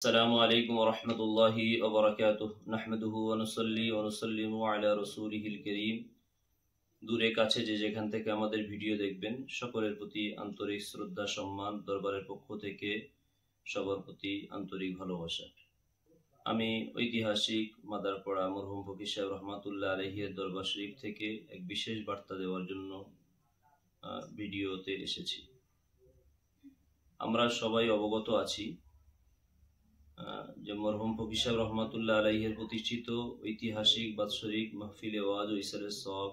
السلام عليكم ورحمة الله وبركاته نحمده ونصلي ونسلم على رسوله الكريم দূরে কাছে যে যেখান থেকে আমাদের ভিডিও দেখবেন সকলের প্রতি আন্তরিক শ্রদ্ধা সম্মান দরবারের পক্ষ থেকে সবার প্রতি আন্তরিক ভালোবাসা। আমি ঐতিহাসিক মাদারপাড়া মরহুম ফকির সাহেব রহমাতুল্লাহ আলাইহির দরবার শরীফ থেকে এক বিশেষ বার্তা দেওয়ার জন্য ভিডিওতে এসেছি। আমরা সবাই অবগত আছি যে মরহুম ফকির সাহেব রহমাতুল্লাহ আলাইহির প্রতিষ্ঠিত ঐতিহাসিক বাৎসরিক মাহফিলে ওয়াজ ও ইসরারের সওয়াব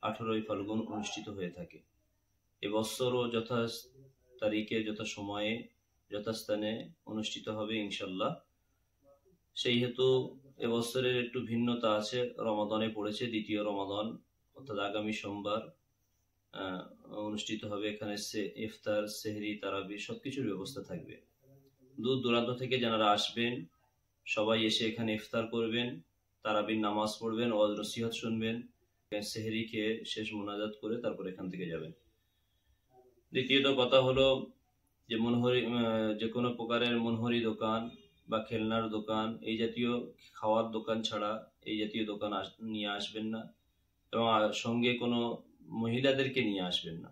18ই ফাল্গুন অনুষ্ঠিত হয়ে থাকে। এবছরও যথা তারিখে যথা সময়ে যথাস্থানে অনুষ্ঠিত হবে ইনশাল্লাহ। সেই হেতু এবছরের একটু ভিন্নতা আছে, রমাদানে পড়েছে, দ্বিতীয় রমাদান অর্থাৎ আগামী সোমবার অনুষ্ঠিত হবে। এখানে ইফতার, সেহরি, তারাবি সবকিছুর ব্যবস্থা থাকবে। দূর দূরান্ত থেকে যারা আসবেন সবাই এসে এখানে ইফতার করবেন, তারাবির নামাজ পড়বেন, ওয়াজ নসিহত শুনবেন, সেহরি খেয়ে শেষ মোনাজাত করে তারপর এখান থেকে যাবেন। দ্বিতীয়ত কথা হলো যে যে কোনো প্রকারের মনহরি দোকান বা খেলনার দোকান, এই জাতীয় খাওয়ার দোকান ছাড়া এই জাতীয় দোকান নিয়ে আসবেন না, এবং সঙ্গে কোনো মহিলাদেরকে নিয়ে আসবেন না।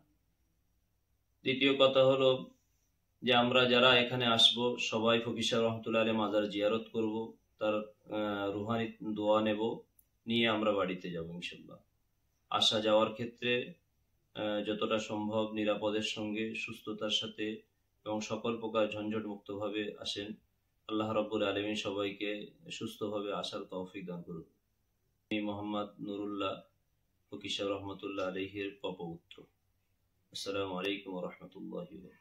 দ্বিতীয় কথা হলো যে আমরা যারা এখানে আসব সবাই ফকির সাহেব রহমতুল্লাহ আলাইহি মাজার জিয়ারত করব, তার রুহানি দোয়া নেব, নিয়ে আমরা বাড়িতে যাব ইনশাল্লাহ। আসা যাওয়ার ক্ষেত্রে যতটা সম্ভব নিরাপদের সঙ্গে, সুস্থতার সাথে এবং সকল প্রকার ঝঞ্ঝট মুক্তভাবে আসেন। আল্লাহ রাব্বুল আলামিন সবাইকে সুস্থভাবে আসার তৌফিক দান করুন। আমি মোহাম্মদ নুরুল্লাহ, ফকির সাহেব রহমতুল্লাহ আলাইহির পপৌত্র। আসসালামু আলাইকুম ওয়া রাহমাতুল্লাহি ওয়া বারাকাতুহু।